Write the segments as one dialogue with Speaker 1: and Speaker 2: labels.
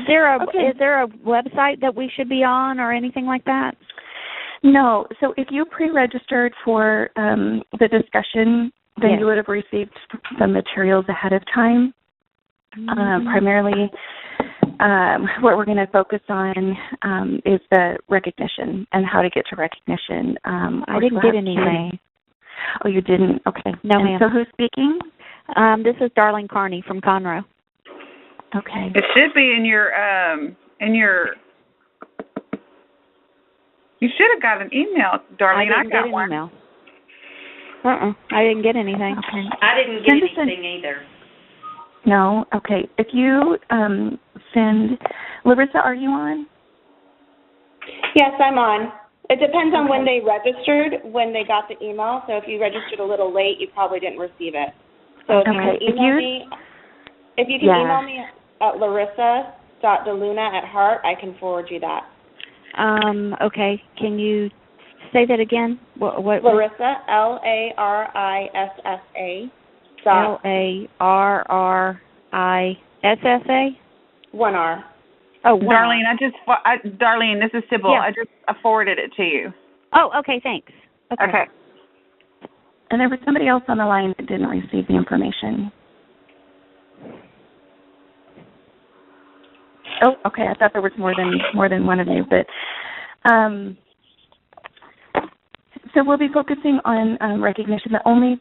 Speaker 1: Is there a website that we should be on or anything like that?
Speaker 2: No. So if you pre-registered for the discussion, then
Speaker 1: Yes.
Speaker 2: you would have received some materials ahead of time. Primarily, what we're going to focus on is the recognition and how to get to recognition.
Speaker 1: I didn't get anything.
Speaker 2: Oh, you didn't? Okay.
Speaker 1: No,
Speaker 2: and
Speaker 1: ma'am.
Speaker 2: So who's speaking?
Speaker 1: This is Darlene Carney from Conroe.
Speaker 2: Okay.
Speaker 3: It should be in your you should have got an email, Darlene.
Speaker 1: I didn't get an
Speaker 3: one.
Speaker 1: email. I didn't get anything.
Speaker 2: Okay.
Speaker 4: I didn't get anything either.
Speaker 2: No? Okay. If you send... Larissa, are you on?
Speaker 5: Yes, I'm on. It depends on when they registered, when they got the email. So if you registered a little late, you probably didn't receive it. So if you can email me at larissa.deluna@heart, I can forward you that.
Speaker 1: Okay. Can you say that again? What?
Speaker 5: Larissa, LARISSA.
Speaker 1: LARRISSA?
Speaker 5: 1 R.
Speaker 1: Oh,
Speaker 3: Darlene, Darlene, this is Sybil.
Speaker 1: Yeah.
Speaker 3: I just forwarded it to you.
Speaker 1: Oh, okay, thanks.
Speaker 3: Okay.
Speaker 2: And there was somebody else on the line that didn't receive the information. Oh, okay. I thought there was more than one of you, but so we'll be focusing on recognition. The only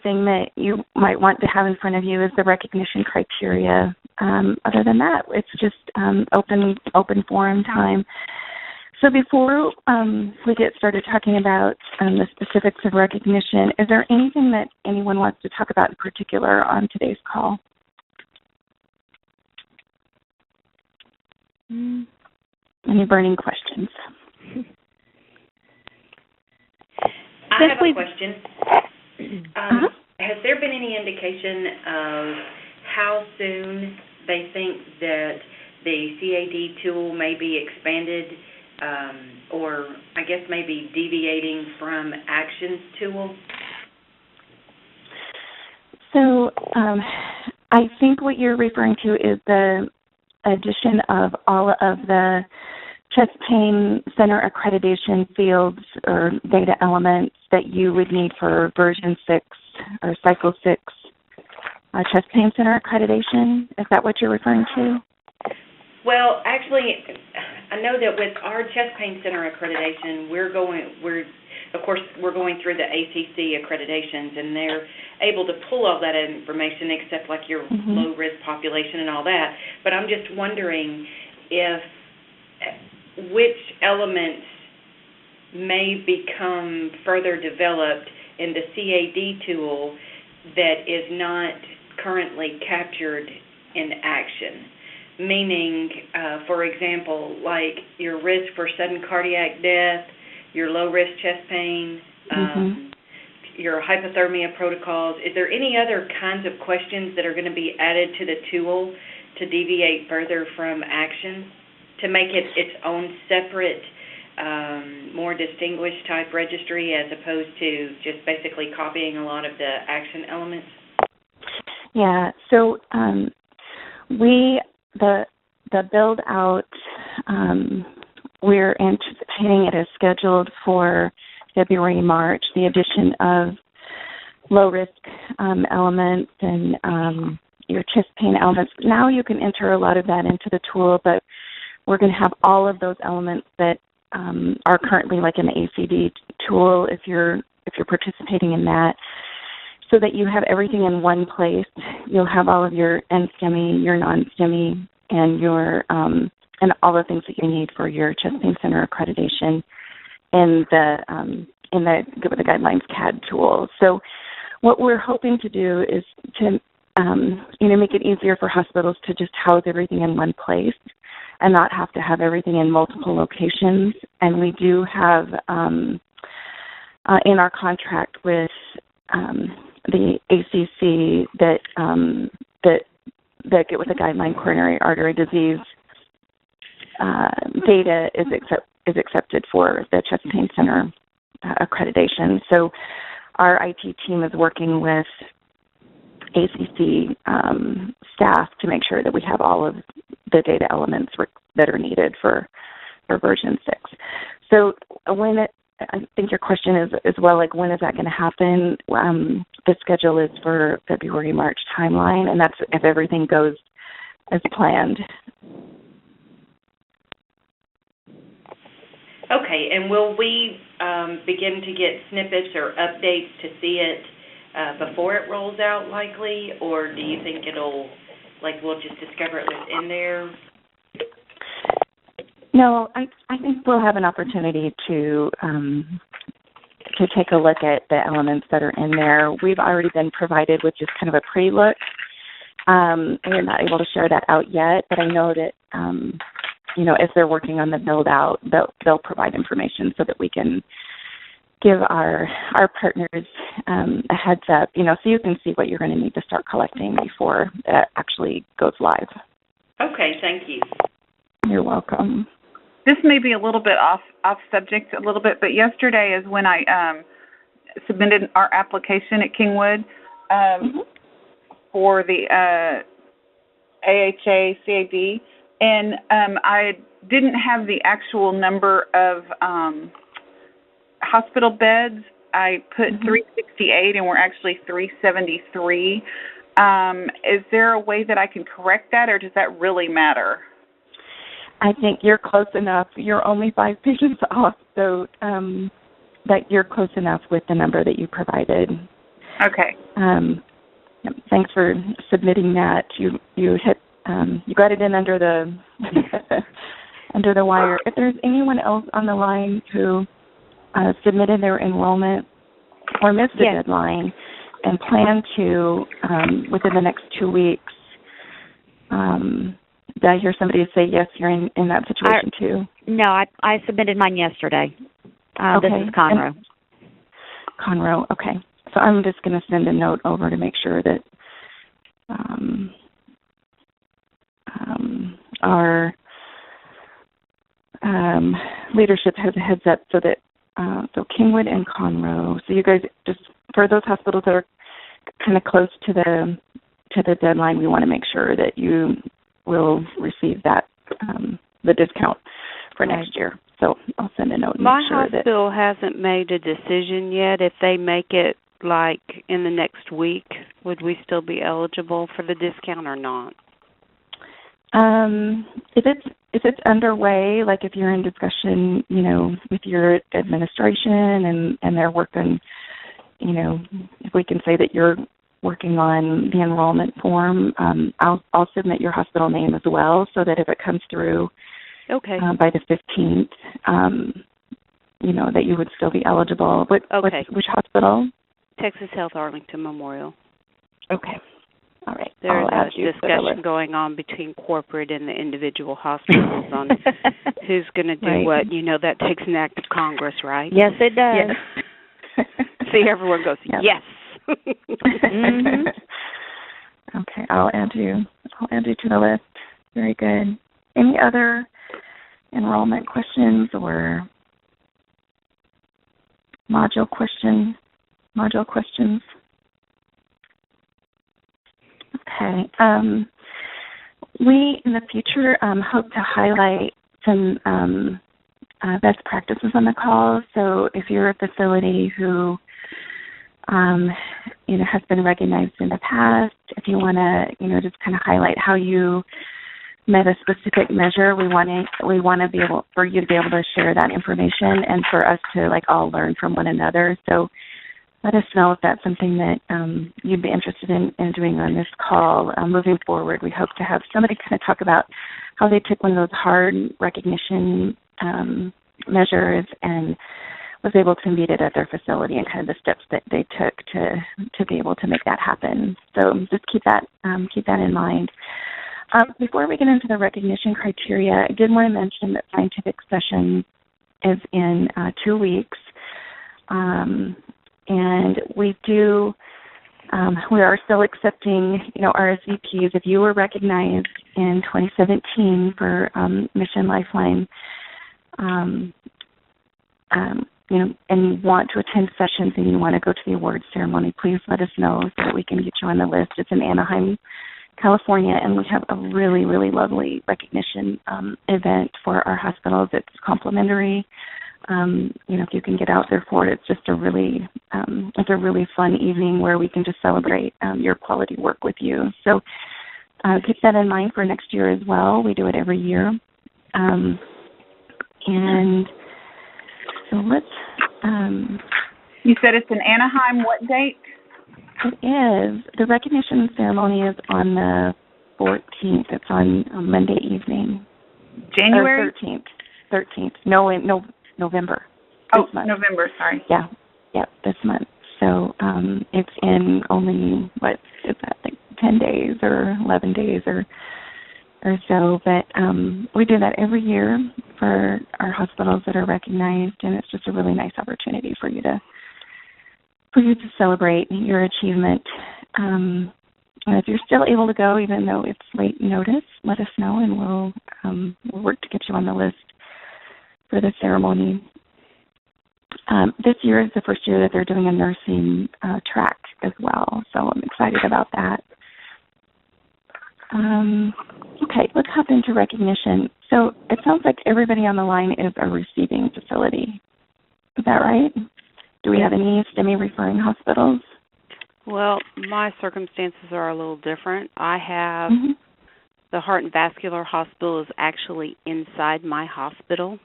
Speaker 2: thing that you might want to have in front of you is the recognition criteria. Other than that, it's just open forum time. So before we get started talking about the specifics of recognition, is there anything that anyone wants to talk about in particular on today's call? Any burning questions?
Speaker 4: I have a question. Has there been any indication of how soon they think that the CAD tool may be expanded or I guess maybe deviating from Actions tool?
Speaker 2: So I think what you're referring to is the addition of all of the chest pain center accreditation fields or data elements that you would need for version 6 or cycle 6 chest pain center accreditation. Is that what you're referring to?
Speaker 4: Well, actually, I know that with our chest pain center accreditation, we're going through the ACC accreditations, and they're able to pull all that information except like your low-risk population and all that. But I'm just wondering which elements may become further developed in the CAD tool that is not currently captured in Action. Meaning, for example, like your risk for sudden cardiac death, your low-risk chest pain, your hypothermia protocols. Is there any other kinds of questions that are going to be added to the tool to deviate further from Action to make it its own separate, more distinguished type registry as opposed to just basically copying a lot of the Action elements?
Speaker 2: Yeah, so the build out, we're anticipating it is scheduled for February, March, the addition of low-risk elements and your chest pain elements. Now you can enter a lot of that into the tool, but we're going to have all of those elements that are currently like in the ACD tool if you're participating in that, so that you have everything in one place. You'll have all of your NSTEMI, your non-STEMI, and your and all the things that you need for your chest pain center accreditation in the Good with the Guidelines CAD tool. So what we're hoping to do is to make it easier for hospitals to just house everything in one place and not have to have everything in multiple locations. And we do have in our contract with the ACC that Get with the Guideline coronary artery disease data is accepted for the chest pain center accreditation. So our IT team is working with ACC staff to make sure that we have all of the data elements that are needed for version 6. So I think your question is as well, like, when is that going to happen? The schedule is for February, March timeline, and that's if everything goes as planned.
Speaker 4: Okay, and will we begin to get snippets or updates to see it before it rolls out likely, or do you think we'll just discover it within there?
Speaker 2: No, I think we'll have an opportunity to take a look at the elements that are in there. We've already been provided with just kind of a pre-look. We're not able to share that out yet, but I know that, if they're working on the build-out, they'll provide information so that we can give our partners a heads up, so you can see what you're going to need to start collecting before it actually goes live.
Speaker 4: Okay, thank you.
Speaker 2: You're welcome.
Speaker 3: This may be a little bit off subject a little bit, but yesterday is when I submitted our application at Kingwood for the AHA CAD, and I didn't have the actual number of hospital beds. I put 368, and we're actually 373. Is there a way that I can correct that, or does that really matter?
Speaker 2: I think you're close enough. You're only 5 patients off, so that you're close enough with the number that you provided.
Speaker 3: Okay.
Speaker 2: Thanks for submitting that. You hit you got it in under the under the wire. If there's anyone else on the line who submitted their enrollment or missed the deadline and plan to within the next 2 weeks. Did I hear somebody say yes, you're in that situation too?
Speaker 1: No, I submitted mine yesterday.
Speaker 2: Okay.
Speaker 1: This is Conroe.
Speaker 2: Conroe, okay. So I'm just going to send a note over to make sure that our leadership has a heads up so that so Kingwood and Conroe. So you guys, just for those hospitals that are kind of close to the deadline, we want to make sure that you will receive that the discount for next year. So I'll send a note and
Speaker 6: My
Speaker 2: make sure that
Speaker 6: hospital hasn't made a decision yet. If they make it like in the next week, would we still be eligible for the discount or not?
Speaker 2: If it's underway, like if you're in discussion, with your administration and they're working, if we can say that you're working on the enrollment form, I'll submit your hospital name as well, so that if it comes through by the 15th, that you would still be eligible. Which hospital?
Speaker 6: Texas Health Arlington Memorial.
Speaker 2: Okay. All right.
Speaker 6: There's a discussion going on between corporate and the individual hospitals on who's going to do what. That takes an act of Congress, right?
Speaker 1: Yes, it does.
Speaker 2: Yes.
Speaker 6: See, everyone goes, yes.
Speaker 2: Mm-hmm. Okay, I'll add you to the list. Very good. Any other enrollment questions or module questions? Okay. We in the future hope to highlight some best practices on the call. So if you're a facility who has been recognized in the past, if you want to, just kind of highlight how you met a specific measure, we want to be able for you to be able to share that information and for us to all learn from one another. So let us know if that's something that you'd be interested in doing on this call. Moving forward, we hope to have somebody kind of talk about how they took one of those hard recognition measures and was able to meet it at their facility and kind of the steps that they took to be able to make that happen. So just keep that in mind. Before we get into the recognition criteria, I did want to mention that scientific session is in 2 weeks. And we are still accepting, RSVPs. If you were recognized in 2017 for Mission Lifeline, and you want to attend sessions and you want to go to the awards ceremony, please let us know so that we can get you on the list. It's in Anaheim, California, and we have a really, really lovely recognition event for our hospitals. It's complimentary. If you can get out there for it, it's just a really fun evening where we can just celebrate your quality work with you. So keep that in mind for next year as well. We do it every year. And so let's...
Speaker 3: you said it's in Anaheim. What date?
Speaker 2: It is. The recognition ceremony is on the 14th. It's on Monday evening.
Speaker 3: January?
Speaker 2: 13th. No, November.
Speaker 3: Oh, November, sorry.
Speaker 2: Yeah, this month. So it's in only, what is that, like 10 days or 11 days or so. But we do that every year for our hospitals that are recognized, and it's just a really nice opportunity for you to celebrate your achievement. And if you're still able to go, even though it's late notice, let us know, and we'll work to get you on the list for the ceremony. This year is the first year that they're doing a nursing track as well, so I'm excited about that. Okay, let's hop into recognition. So it sounds like everybody on the line is a receiving facility. Is that right? Do we have any STEMI referring hospitals?
Speaker 6: Well, my circumstances are a little different. I have the Heart and Vascular Hospital is actually inside my hospital.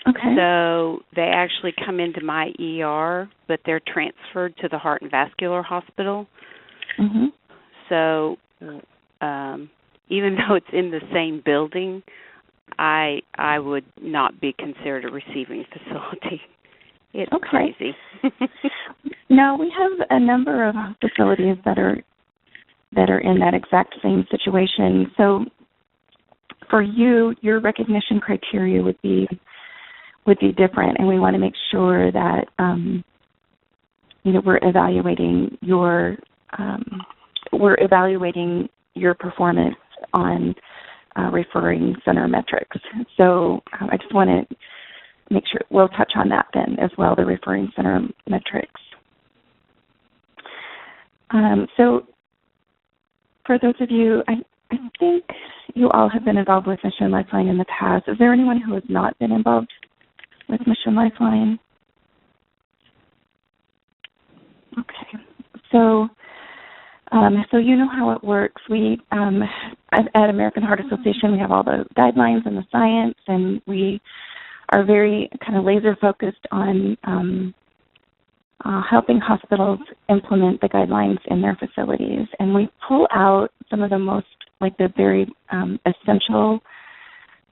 Speaker 2: Okay.
Speaker 6: So they actually come into my ER, but they're transferred to the Heart and Vascular Hospital.
Speaker 2: Mm-hmm.
Speaker 6: So even though it's in the same building, I would not be considered a receiving facility. It's crazy.
Speaker 2: No, we have a number of facilities that are in that exact same situation. So for you, your recognition criteria would be different, and we want to make sure that we're evaluating your performance on referring center metrics. So I just want to make sure we'll touch on that then as well, the referring center metrics. So for those of you, I think you all have been involved with Mission Lifeline in the past. Is there anyone who has not been involved with Mission Lifeline? Okay. So you know how it works. We, at American Heart Association, we have all the guidelines and the science, and we are very kind of laser focused on helping hospitals implement the guidelines in their facilities. And we pull out some of the most, like the very essential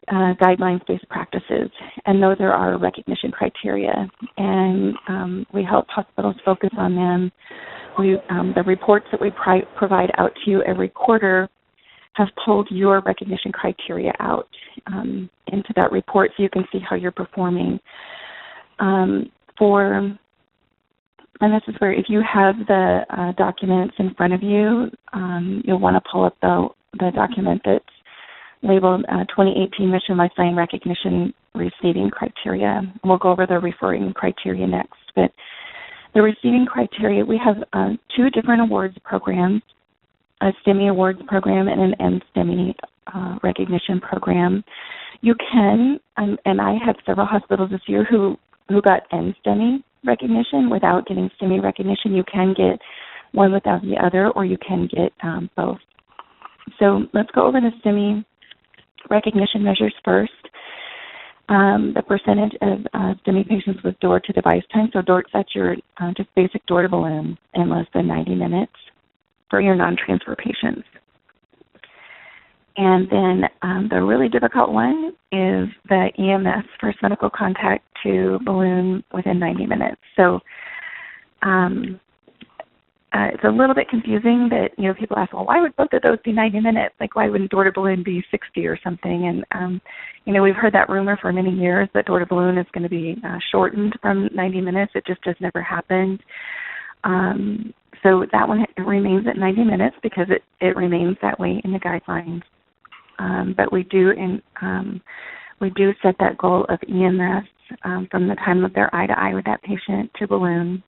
Speaker 2: guidelines-based practices, and those are our recognition criteria. And we help hospitals focus on them. The reports that we provide out to you every quarter have pulled your recognition criteria out into that report so you can see how you're performing. And this is where if you have the documents in front of you, you'll want to pull up the document that's labeled 2018 Mission Lifeline Recognition Receiving Criteria. We'll go over the referring criteria next. But the receiving criteria, we have two different awards programs, a STEMI awards program and an NSTEMI recognition program. You can, and I have several hospitals this year who got NSTEMI recognition without getting STEMI recognition. You can get one without the other, or you can get both. So let's go over the STEMI recognition measures first. The percentage of STEMI patients with door-to-device time. So that's your just basic door-to-balloon in less than 90 minutes for your non-transfer patients. And then the really difficult one is the EMS, first medical contact to balloon within 90 minutes. So it's a little bit confusing that, people ask, well, why would both of those be 90 minutes? Like, why wouldn't door-to-balloon be 60 or something? And, we've heard that rumor for many years that door-to-balloon is going to be shortened from 90 minutes. It just has never happened. So that one remains at 90 minutes because it remains that way in the guidelines. But we do set that goal of EMS from the time that they're eye-to-eye with that patient to balloon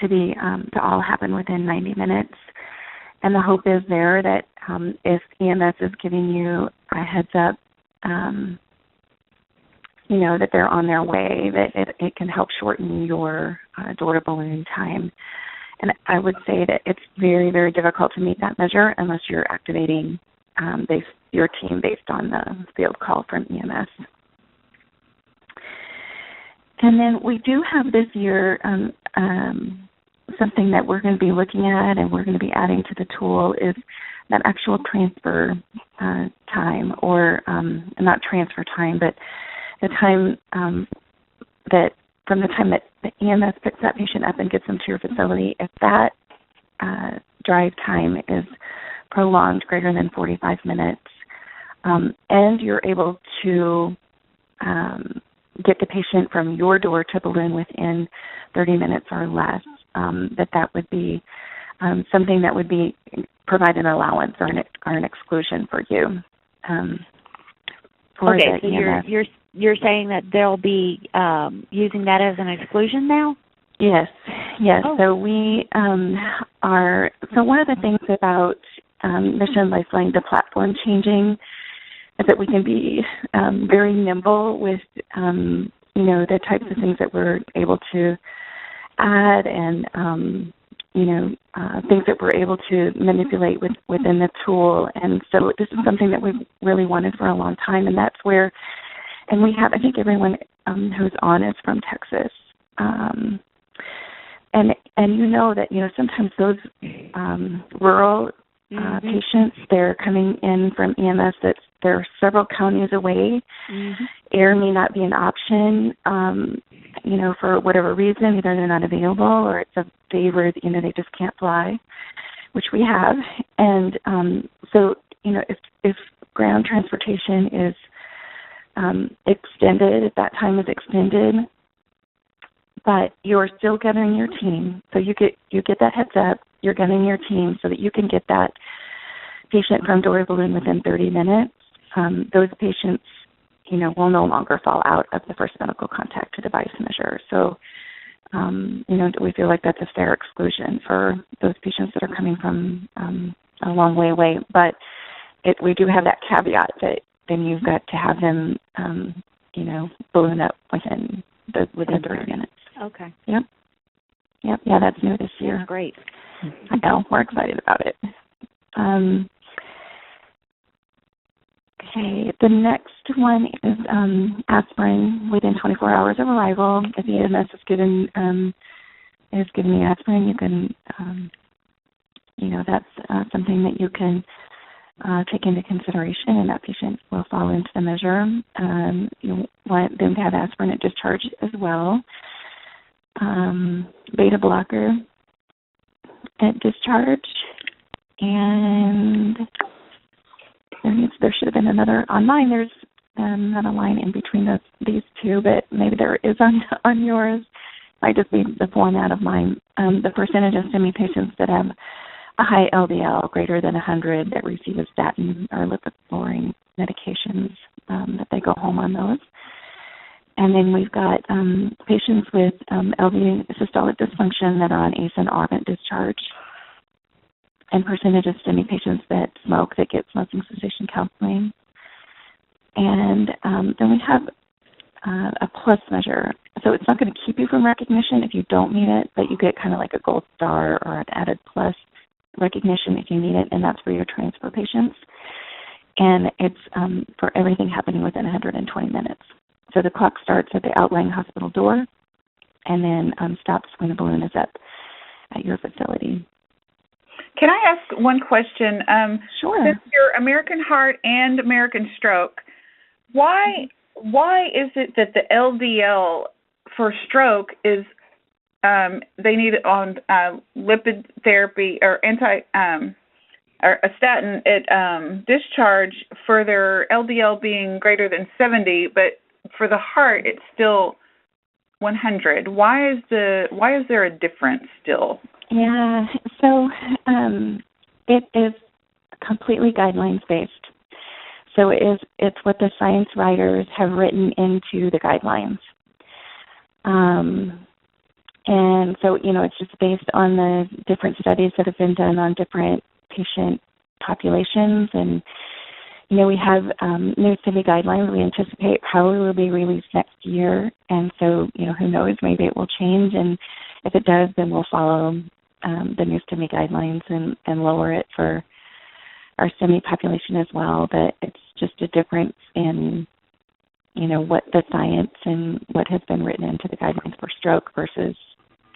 Speaker 2: to all happen within 90 minutes. the hope is there that if EMS is giving you a heads up, that they're on their way, that it can help shorten your door-to-balloon time. And I would say that it's very, very difficult to meet that measure unless you're activating your team based on the field call from EMS. And then we do have this year something that we're going to be looking at and we're going to be adding to the tool is that actual transfer time, or not transfer time, but the time that from the time that the EMS picks that patient up and gets them to your facility, if that drive time is prolonged greater than 45 minutes, and you're able to get the patient from your door to balloon within 30 minutes or less, that would be something that would be provide an allowance or an exclusion for you.
Speaker 1: Okay, so you're saying that they'll be using that as an exclusion now?
Speaker 2: Yes.
Speaker 1: Oh.
Speaker 2: So we are. So one of the things about Mission Lifeline, the platform changing, is that we can be very nimble with the types of things that we're able to add and things that we're able to manipulate within the tool. And so this is something that we've really wanted for a long time, and that's where, and we have, I think everyone who's on is from Texas. And that, sometimes those rural patients, they're coming in from EMS that they're several counties away.
Speaker 1: Mm-hmm.
Speaker 2: Air may not be an option, for whatever reason. Either they're not available or it's a favor, they just can't fly, which we have. And so, if ground transportation is extended, if that time is extended, but you're still gathering your team, so you get that heads up, you're gathering your team so that you can get that patient from door to balloon within 30 minutes. Those patients, will no longer fall out of the first medical contact to device measure. So, we feel like that's a fair exclusion for those patients that are coming from a long way away. But we do have that caveat that then you've got to have them, balloon up within 30 minutes.
Speaker 1: Okay.
Speaker 2: Yep. Yeah, that's new this year.
Speaker 1: That's great.
Speaker 2: I know. We're excited about it. Okay. The next one is aspirin within 24 hours of arrival. If the EMS is giving you aspirin, you can, that's something that you can take into consideration, and that patient will fall into the measure. You want them to have aspirin at discharge as well. Beta blocker at discharge, and there should have been another on mine. There's not a line in between these two, but maybe there is on yours. Might just be the format of mine. The percentage of STEMI patients that have a high LDL greater than 100 that receive a statin or lipid-lowering medications, that they go home on those. And then we've got patients with LV systolic dysfunction that are on ACE and ARB at discharge, and percentage of STEMI patients that smoke that get smoking cessation counseling. And then we have a plus measure. So it's not going to keep you from recognition if you don't meet it, but you get kind of like a gold star or an added plus recognition if you need it, and that's for your transfer patients. And it's for everything happening within 120 minutes. So the clock starts at the outlying hospital door and then stops when the balloon is up at your facility.
Speaker 3: Can I ask one question?
Speaker 2: Sure.
Speaker 3: Since you're American Heart and American Stroke, why is it that the LDL for stroke is they need it on lipid therapy or or a statin at discharge for their LDL being greater than 70, but for the heart it's still 100? Why is there a difference still?
Speaker 2: Yeah, so it is completely guidelines based. So it's what the science writers have written into the guidelines. And so, it's just based on the different studies that have been done on different patient populations. And, we have new STEMI guidelines we anticipate probably will be released next year. And so, who knows, maybe it will change. And if it does, then we'll follow the new STEMI guidelines and lower it for our STEMI population as well. But it's just a difference in, what the science and what has been written into the guidelines for stroke versus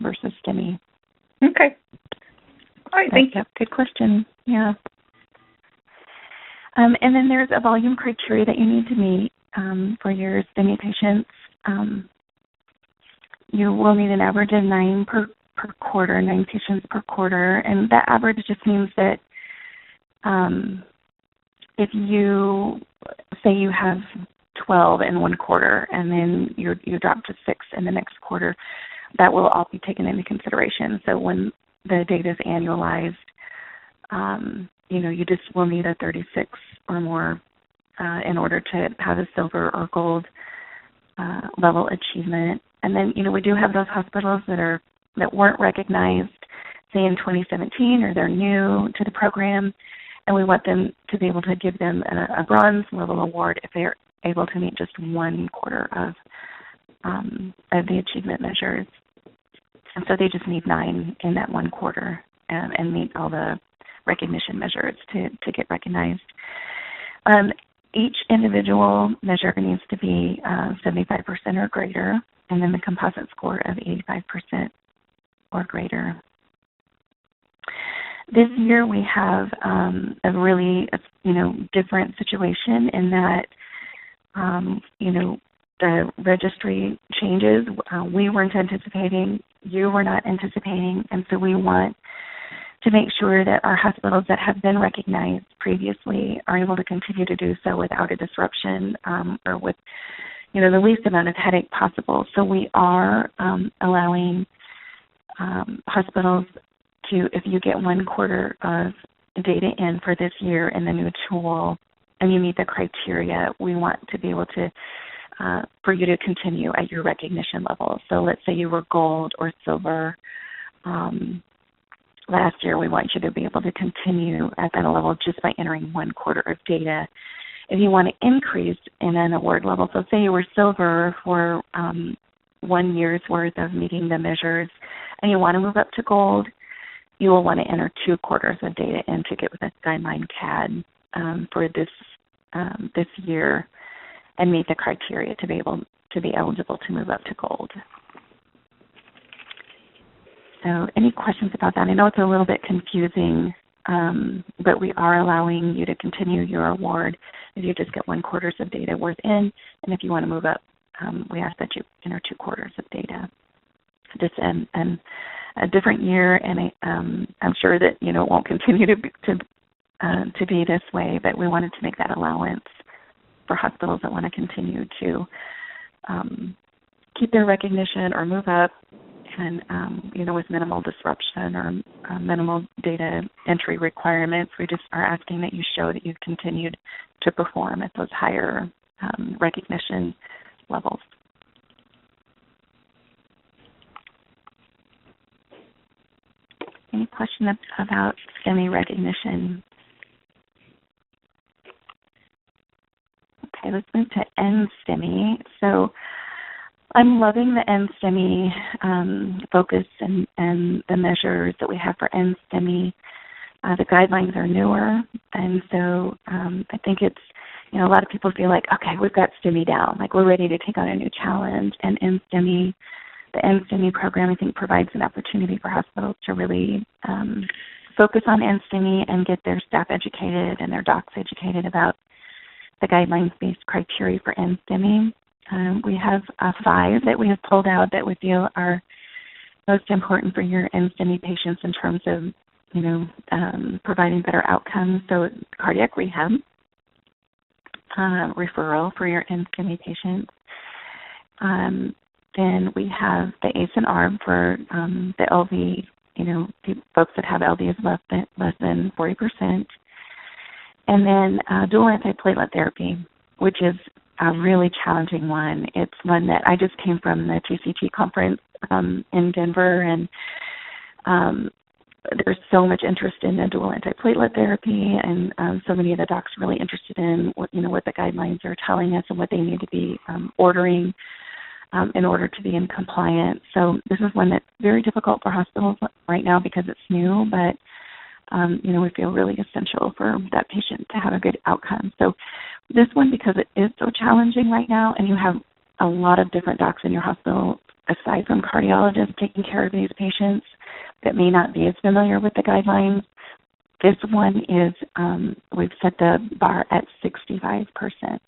Speaker 2: STEMI.
Speaker 3: Okay. All right, thank you.
Speaker 2: Good question. Yeah. And then there's a volume criteria that you need to meet for your STEMI patients. You will need an average of 9 per quarter, 9 patients per quarter, and that average just means that if you say you have 12 in one quarter and then you drop to 6 in the next quarter, that will all be taken into consideration. So when the data is annualized, you just will need a 36 or more in order to have a silver or gold level achievement. And then, we do have those hospitals that weren't recognized, say in 2017, or they're new to the program, and we want them to be able to give them a bronze level award if they're able to meet just 1 quarter of the achievement measures. And so they just need 9 in that 1 quarter and meet all the recognition measures to get recognized. Each individual measure needs to be 75% or greater, and then the composite score of 85% or greater. This year we have a really, different situation in that, the registry changes. We weren't anticipating, you were not anticipating, and so we want to make sure that our hospitals that have been recognized previously are able to continue to do so without a disruption or with, the least amount of headache possible. So we are allowing hospitals to, if you get 1 quarter of data in for this year in the new tool and you meet the criteria, we want to be able to, for you to continue at your recognition level. So let's say you were gold or silver last year, we want you to be able to continue at that level just by entering 1 quarter of data. If you want to increase in an award level, so say you were silver for 1 year's worth of meeting the measures and you want to move up to gold, you will want to enter 2 quarters of data in to get with a guideline CAD for this year and meet the criteria to be able to be eligible to move up to gold. So any questions about that? I know it's a little bit confusing, but we are allowing you to continue your award if you just get 1 quarter of data worth in, and if you want to move up, we ask that you enter 2 quarters of data. Just and a different year, and I'm sure that it won't continue to be this way, but we wanted to make that allowance for hospitals that want to continue to keep their recognition or move up, and with minimal disruption or minimal data entry requirements. We just are asking that you show that you've continued to perform at those higher recognition levels. Any questions about STEMI recognition? Okay, let's move to NSTEMI. So I'm loving the NSTEMI focus and the measures that we have for NSTEMI. The guidelines are newer, and so I think it's, a lot of people feel like, okay, we've got STEMI down, like we're ready to take on a new challenge. And NSTEMI, the NSTEMI program, I think, provides an opportunity for hospitals to really focus on NSTEMI and get their staff educated and their docs educated about the guidelines-based criteria for NSTEMI. We have 5 that we have pulled out that we feel are most important for your NSTEMI patients in terms of, providing better outcomes. So cardiac rehab, referral for your NSTEMI patients. Then we have the ACE and ARB for the LV, folks that have LVs less than 40%. And then dual antiplatelet therapy, which is a really challenging one. It's one that I just came from the TCT conference in Denver, and there's so much interest in the dual antiplatelet therapy, and so many of the docs are really interested in what the guidelines are telling us and what they need to be ordering in order to be in compliance. So this is one that's very difficult for hospitals right now because it's new, but we feel really essential for that patient to have a good outcome. So this one, because it is so challenging right now, and you have a lot of different docs in your hospital, aside from cardiologists taking care of these patients that may not be as familiar with the guidelines, this one is, we've set the bar at 65%.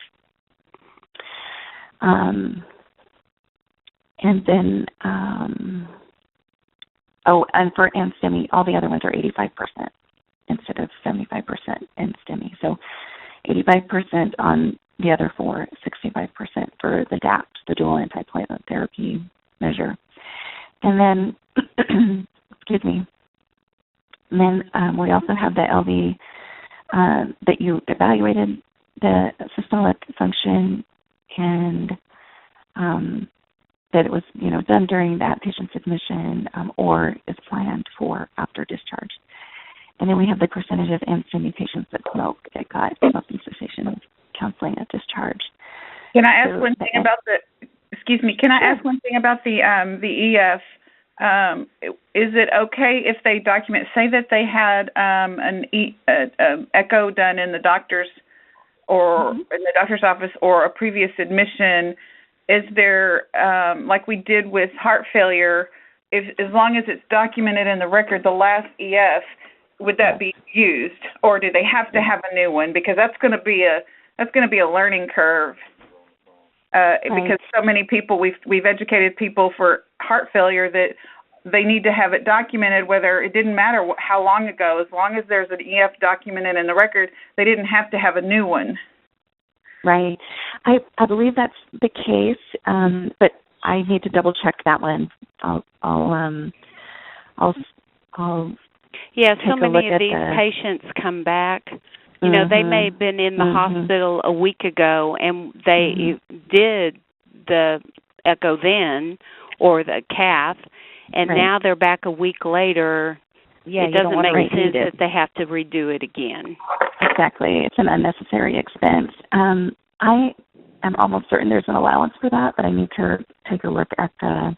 Speaker 2: And then, and for STEMI, all the other ones are 85% instead of 75% in STEMI. So 85% on the other four, 65% for the DAPT, the dual antiplatelet therapy measure. And then, excuse me, and then we also have the LV that you evaluated the systolic function and that it was, done during that patient's admission or is planned for after discharge. And then we have the percentage of STEMI patients that smoke that got smoking cessation counseling at discharge.
Speaker 3: Can I ask one thing about Can I ask one thing about the EF? Is it okay if they document, say that they had an echo done in the doctor's or in the doctor's office or a previous admission? Is there, like we did with heart failure, as long as it's documented in the record, the last EF, would that be used, or do they have to have a new one? Because that's going to be a learning curve. Because so many people, we've educated people for heart failure that they need to have it documented, whether it didn't matter how long ago, as long as there's an EF documented in the record, they didn't have to have a new one.
Speaker 2: Right. I believe that's the case, but I need to double check that one. I'll
Speaker 6: yeah, so many of these patients come back. They may have been in the hospital a week ago and they did the echo then or the cath, and now they're back a week later. Yeah, it doesn't make sense that they have to redo it again. Exactly.
Speaker 2: It's an unnecessary expense. I am almost certain there's an allowance for that, but I need to take a look at the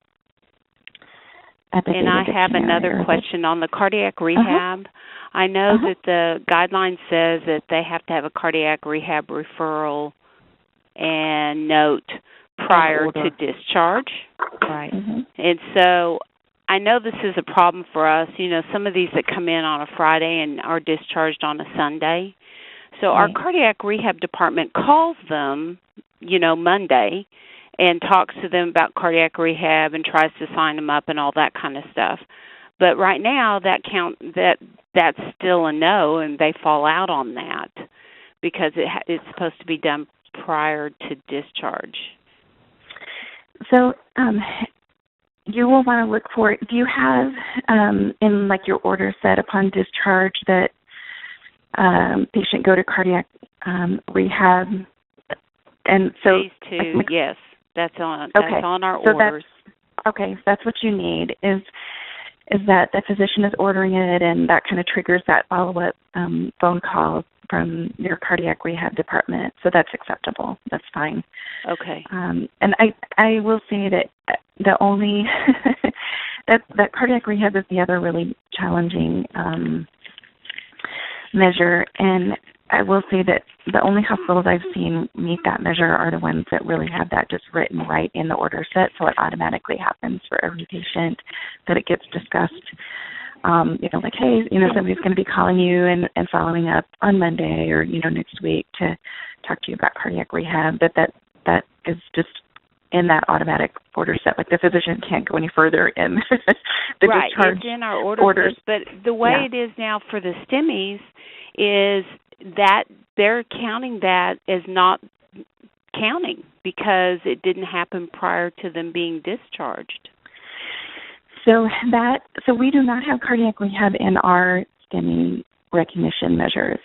Speaker 6: And I have another question on the cardiac rehab. I know that the guideline says that they have to have a cardiac rehab referral and note prior to discharge.
Speaker 1: Right.
Speaker 6: And so I know this is a problem for us. Some of these that come in on a Friday and are discharged on a Sunday. So our cardiac rehab department calls them, Monday and talks to them about cardiac rehab and tries to sign them up and all that kind of stuff. But right now that's still a no, and they fall out on that because it's supposed to be done prior to discharge.
Speaker 2: So you will want to look for, do you have in your order set upon discharge that patient go to cardiac rehab? And so
Speaker 6: Phase 2, yes, that's on our orders.
Speaker 2: That's what you need is that the physician is ordering it, and that kind of triggers that follow-up phone call from your cardiac rehab department. So that's acceptable. That's fine.
Speaker 6: Okay.
Speaker 2: And I will say that the only that cardiac rehab is the other really challenging measure, and I will say that the only hospitals I've seen meet that measure are the ones that really have that just written right in the order set, so it automatically happens for every patient, that it gets discussed. Hey, somebody's going to be calling you and following up on Monday or, next week to talk to you about cardiac rehab, that is just in that automatic order set. The physician can't go any further in the discharge.
Speaker 6: It's in our orders. But the way it is now for the STEMIs is that they're counting that as not counting because it didn't happen prior to them being discharged.
Speaker 2: So we do not have cardiac rehab in our STEMI recognition measures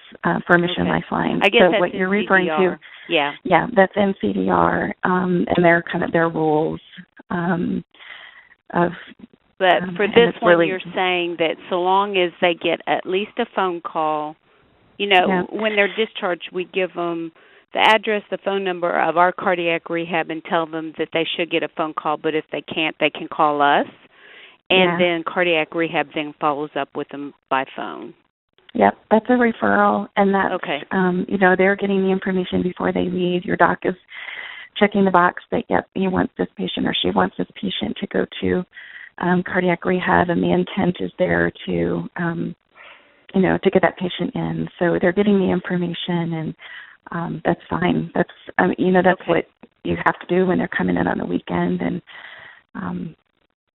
Speaker 2: for Mission Lifeline.
Speaker 6: I guess
Speaker 2: so
Speaker 6: that's
Speaker 2: what you're referring
Speaker 6: CDR.
Speaker 2: Yeah, that's in CDR, and they're kind of their rules of
Speaker 6: But for this one,
Speaker 2: really,
Speaker 6: you're saying that so long as they get at least a phone call, you know, when they're discharged, we give them the address, the phone number of our cardiac rehab and tell them that they should get a phone call, but if they can't, they can call us. And then cardiac rehab then follows up with them by phone.
Speaker 2: Yep, that's a referral, and that's,
Speaker 6: okay.
Speaker 2: You know, they're getting the information before they leave. Your doc is checking the box that, yep, he wants this patient or she wants this patient to go to cardiac rehab, and the intent is there to, you know, to get that patient in. So they're getting the information, and that's fine. That's, you know, that's what you have to do when they're coming in on the weekend, and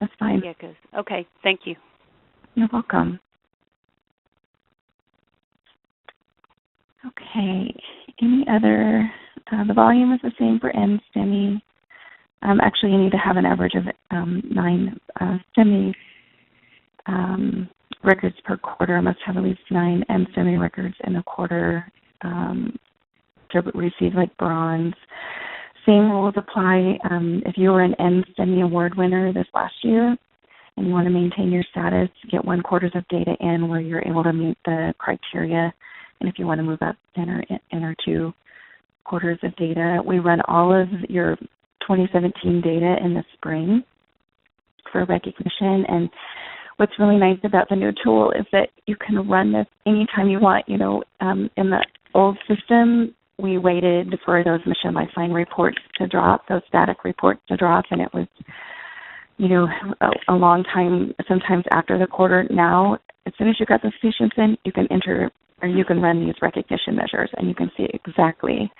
Speaker 2: that's fine.
Speaker 6: Yeah, good. Okay, thank you.
Speaker 2: You're welcome. Okay, any other, the volume is the same for NSTEMI. Actually, you need to have an average of 9 STEMI records per quarter. Must have at least 9 NSTEMI records in a quarter to receive like bronze. Same rules apply if you were an NSTEMI award winner this last year and you want to maintain your status, get 1 quarter of data in where you're able to meet the criteria. And if you want to move up, enter 2 quarters of data. We run all of your 2017 data in the spring for recognition. And what's really nice about the new tool is that you can run this anytime you want. You know, in the old system, we waited for those Mission Lifeline reports to drop, those static reports to drop, and it was, you know, a long time, sometimes after the quarter. Now, as soon as you got those patients in, you can enter, or you can run these recognition measures, and you can see exactly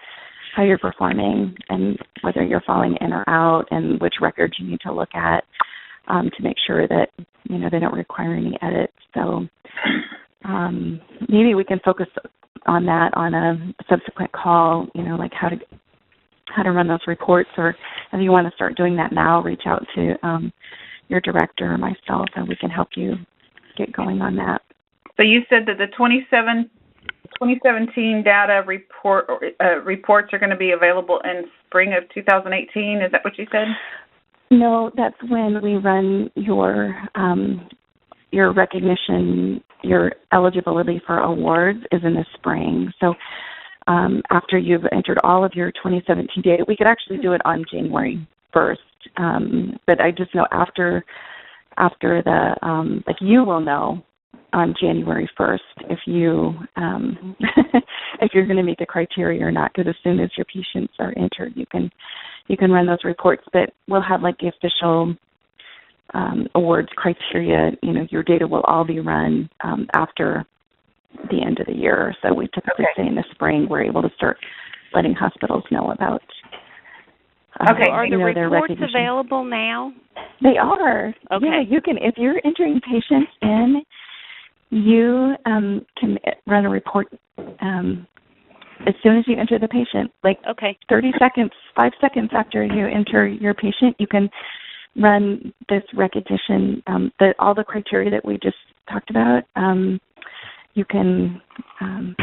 Speaker 2: how you're performing and whether you're falling in or out, and which records you need to look at to make sure that, you know, they don't require any edits. So maybe we can focus on that on a subsequent call, you know, like how to run those reports, or if you want to start doing that now, reach out to your director or myself, and we can help you get going on that.
Speaker 3: So you said that the 2017 data reports are going to be available in spring of 2018. Is that what you said?
Speaker 2: No, that's when we run your recognition, your eligibility for awards is in the spring. So after you've entered all of your 2017 data, we could actually do it on January 1st. But I just know after the, like, you will know on January 1st if you if you're going to meet the criteria or not, because as soon as your patients are entered, you can run those reports. But we'll have like the official awards criteria. You know, your data will all be run after the end of the year. So we typically say in the spring we're able to start letting hospitals know about.
Speaker 6: Are the reports available now?
Speaker 2: They are.
Speaker 6: Okay.
Speaker 2: Yeah, you can, if you're entering patients in, you can run a report as soon as you enter the patient, like 30 seconds, 5 seconds after you enter your patient, you can run this recognition, all the criteria that we just talked about. You can run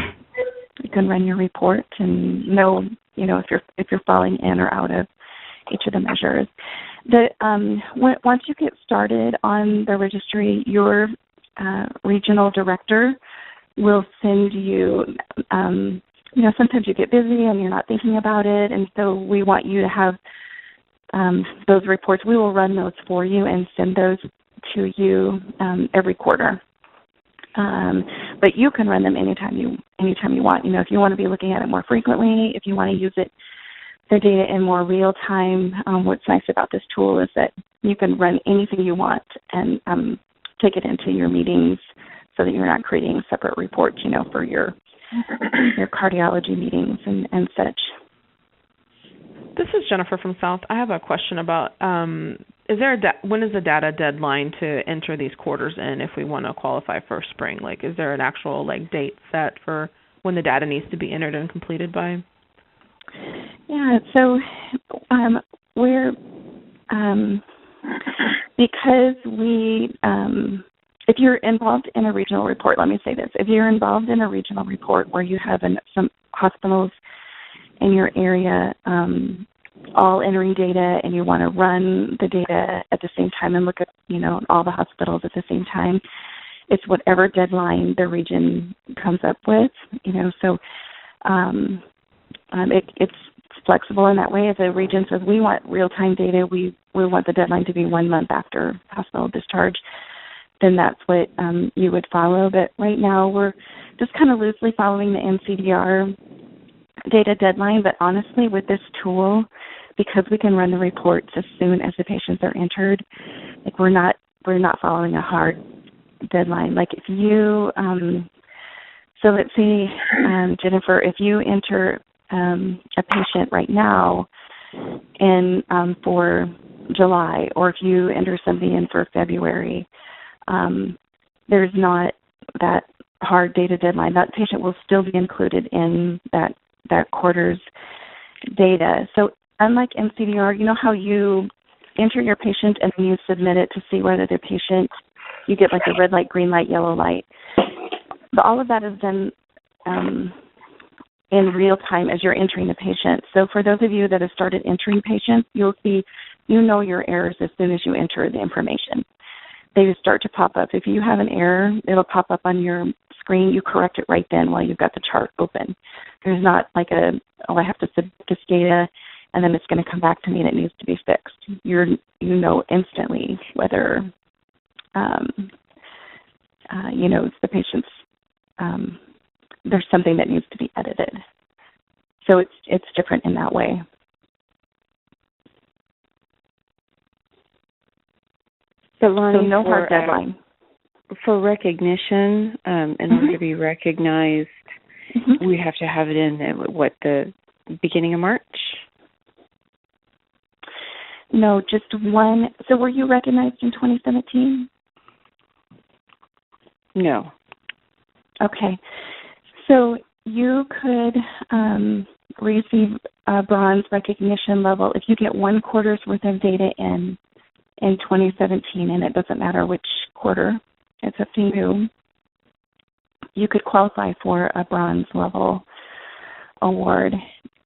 Speaker 2: your report and know, you know, if you're falling in or out of each of the measures. Once you get started on the registry, your regional director will send you, you know, sometimes you get busy and you're not thinking about it, and so we want you to have those reports. We will run those for you and send those to you every quarter. But you can run them anytime you want. You know, if you want to be looking at it more frequently, if you want to use the data in more real time, what's nice about this tool is that you can run anything you want and take it into your meetings so that you're not creating separate reports, you know, for your cardiology meetings and such.
Speaker 7: This is Jennifer from South. I have a question about is there when is the data deadline to enter these quarters in if we want to qualify for spring? Like, is there an actual date set for when the data needs to be entered and completed by?
Speaker 2: Yeah, so we're because we if you're involved in a regional report, let me say this: if you're involved in a regional report where you have some hospitals in your area all entering data and you want to run the data at the same time and look at, all the hospitals at the same time, it's whatever deadline the region comes up with, so it's flexible in that way. If a region says we want real-time data, we want the deadline to be 1 month after hospital discharge, then that's what you would follow. But right now we're just kind of loosely following the NCDR data deadline. But honestly, with this tool, because we can run the reports as soon as the patients are entered, like we're not following a hard deadline. Like if you, so let's see, Jennifer, if you enter a patient right now and for July, or if you enter somebody in for February, there's not that hard data deadline. That patient will still be included in that quarter's data. So unlike NCDR, you know how you enter your patient and then you submit it to see whether the patient, you get like a red light, green light, yellow light. But all of that is done in real time as you're entering the patient. So for those of you that have started entering patients, you'll see, your errors as soon as you enter the information. They start to pop up. If you have an error, it'll pop up on your screen. You correct it right then while you've got the chart open. There's not like I have to submit this data and then it's going to come back to me and it needs to be fixed. You know instantly whether, the patient's, there's something that needs to be edited. So it's different in that way.
Speaker 8: But Lonnie,
Speaker 2: so no hard deadline.
Speaker 8: For recognition, in order to be recognized, we have to have it in the beginning of March?
Speaker 2: No, just one. So were you recognized in 2017?
Speaker 8: No.
Speaker 2: Okay. So you could receive a bronze recognition level if you get 1 quarter's worth of data in 2017, and it doesn't matter which quarter. It's up to you. You could qualify for a bronze level award.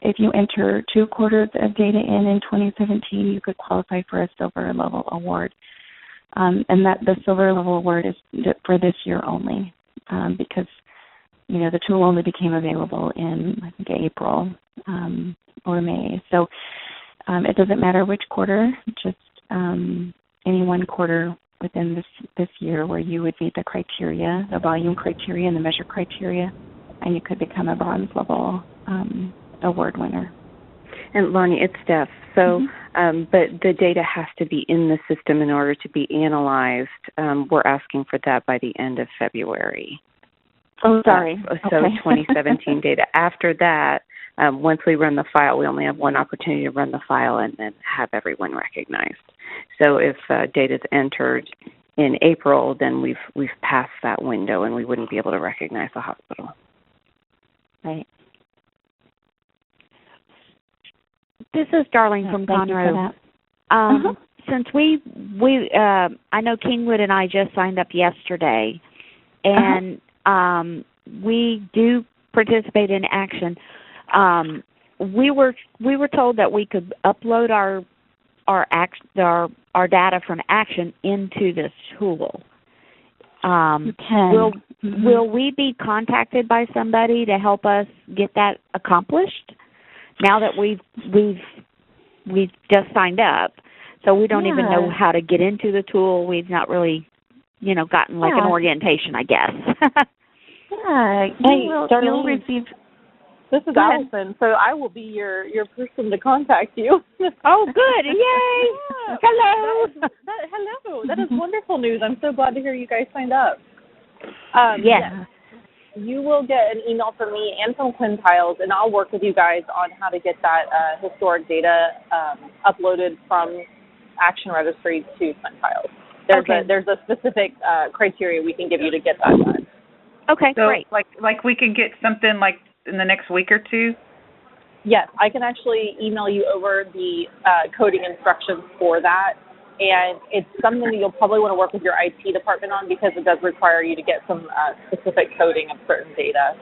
Speaker 2: If you enter 2 quarters of data in 2017, you could qualify for a silver level award. And that the silver level award is for this year only, because the tool only became available in I think April or May. So it doesn't matter which quarter, just any 1 quarter within this year where you would meet the criteria, the volume criteria and the measure criteria, and you could become a bronze level award winner.
Speaker 8: And Lonnie, it's Steph. So, but the data has to be in the system in order to be analyzed. We're asking for that by the end of February.
Speaker 2: Oh, sorry.
Speaker 8: So
Speaker 2: okay.
Speaker 8: 2017 data. After that, once we run the file, we only have one opportunity to run the file and then have everyone recognized. So if data is entered in April, then we've passed that window and we wouldn't be able to recognize the hospital.
Speaker 2: Right.
Speaker 1: This is Darlene from Conroe. Since we I know Kingwood and I just signed up yesterday, and we do participate in Action. We were told that we could upload our data from Action into this tool.
Speaker 2: You can.
Speaker 1: Will we be contacted by somebody to help us get that accomplished? Now that we've just signed up, so we don't even know how to get into the tool. We've not really, gotten like an orientation, I guess.
Speaker 2: You'll receive.
Speaker 9: This is Allison, so I will be your person to contact you.
Speaker 1: Oh, good! Yay! Hello.
Speaker 9: Hello. That is wonderful news. I'm so glad to hear you guys signed up.
Speaker 1: Yes.
Speaker 9: You will get an email from me and from Quintiles, and I'll work with you guys on how to get that historic data uploaded from Action Registry to Quintiles. There's a specific criteria we can give you to get that done.
Speaker 1: Okay,
Speaker 3: so,
Speaker 1: great.
Speaker 3: Like we can get something like in the next week or two?
Speaker 9: Yes, I can actually email you over the coding instructions for that. And it's something that you'll probably want to work with your IT department on because it does require you to get some specific coding of certain data.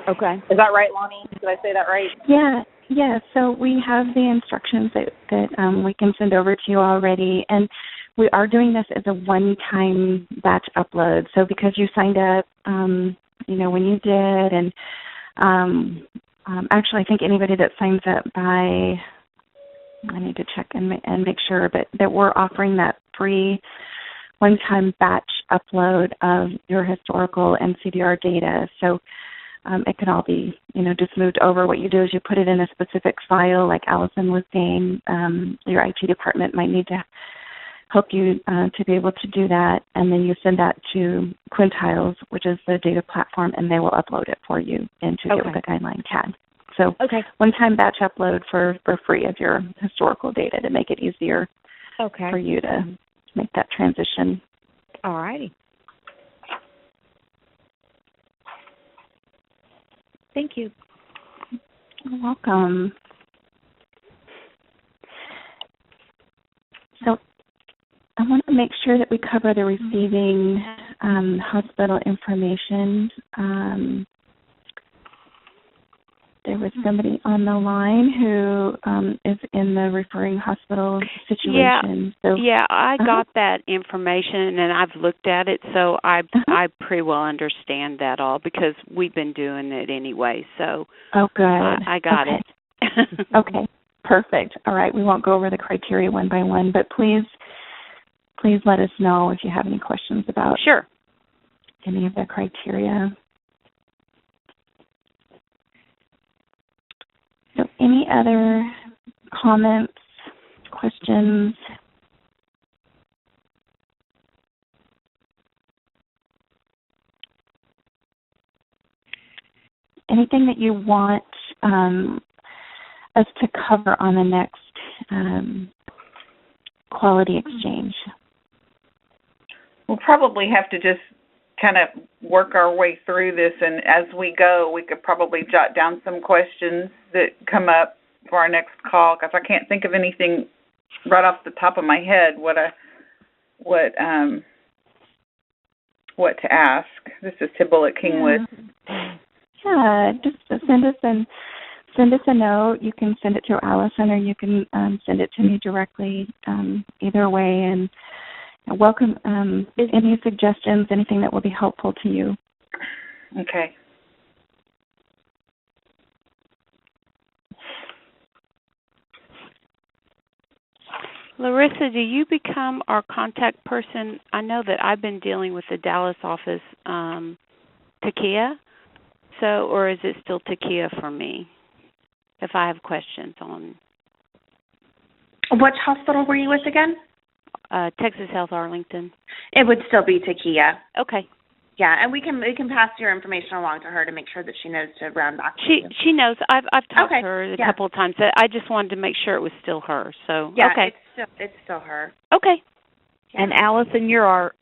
Speaker 1: Okay.
Speaker 9: Is that right, Lonnie? Did I say that right?
Speaker 2: Yeah. Yeah, so we have the instructions that we can send over to you already, and we are doing this as a one-time batch upload. So because you signed up, when you did, and actually I think anybody that signs up by, I need to check and make sure, but that we're offering that free one-time batch upload of your historical NCDR data. So it can all be, just moved over. What you do is you put it in a specific file, like Allison was saying. Your IT department might need to help you to be able to do that, and then you send that to Quintiles, which is the data platform, and they will upload it for you into Get With The Guideline CAD. So one-time batch upload for free of your historical data to make it easier for you to make that transition.
Speaker 1: All righty. Thank you.
Speaker 2: You're welcome. So I want to make sure that we cover the receiving hospital information. There was somebody on the line who is in the referring hospital situation.
Speaker 6: I got that information and I've looked at it, so I pretty well understand that all because we've been doing it anyway. So
Speaker 2: good.
Speaker 6: I got it.
Speaker 2: Okay, perfect. All right, we won't go over the criteria one by one, but please let us know if you have any questions about any of the criteria. So any other comments, questions? Anything that you want us to cover on the next quality exchange?
Speaker 3: We'll probably have to just kind of work our way through this, and as we go, we could probably jot down some questions that come up for our next call, because I can't think of anything right off the top of my head what to ask. This is Sybil at Kingwood.
Speaker 2: Yeah, just send us a note. You can send it to Allison, or you can send it to me directly. Either way, and welcome any suggestions, anything that will be helpful to you.
Speaker 3: Okay.
Speaker 6: Larissa, do you become our contact person? I know that I've been dealing with the Dallas office, Takia. Or is it still Takia for me if I have questions on?
Speaker 5: Which hospital were you with again?
Speaker 6: Texas Health Arlington.
Speaker 5: It would still be Takia.
Speaker 6: Okay.
Speaker 5: Yeah, and we can pass your information along to her to make sure that she knows to round back.
Speaker 6: She knows. I've talked to her a couple of times. I just wanted to make sure it was still her. So
Speaker 5: it's still her.
Speaker 6: Okay.
Speaker 1: Yeah. And Allison, you're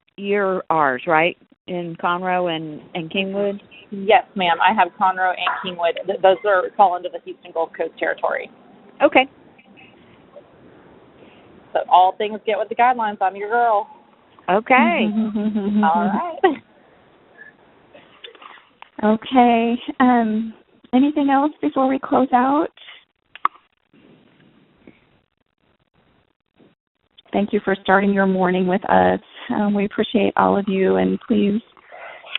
Speaker 1: ours, right? In Conroe and Kingwood?
Speaker 9: Yes, ma'am. I have Conroe and Kingwood. Those fall into the Houston Gulf Coast territory.
Speaker 1: Okay.
Speaker 9: So all things Get With The Guidelines. I'm your girl.
Speaker 1: Okay.
Speaker 9: All right.
Speaker 2: Okay. Anything else before we close out? Thank you for starting your morning with us. We appreciate all of you, and please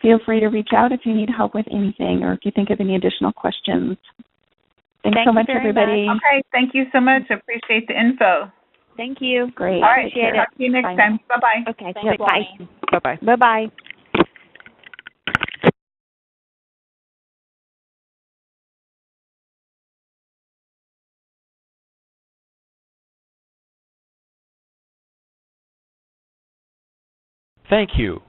Speaker 2: feel free to reach out if you need help with anything or if you think of any additional questions. Thanks so much, everybody.
Speaker 3: Okay, thank you so much. I appreciate the info.
Speaker 1: Thank you.
Speaker 2: Great.
Speaker 3: All right, talk to you next time. Bye-bye.
Speaker 1: Okay,
Speaker 9: Bye.
Speaker 7: Bye-bye.
Speaker 1: Bye-bye.
Speaker 10: Thank you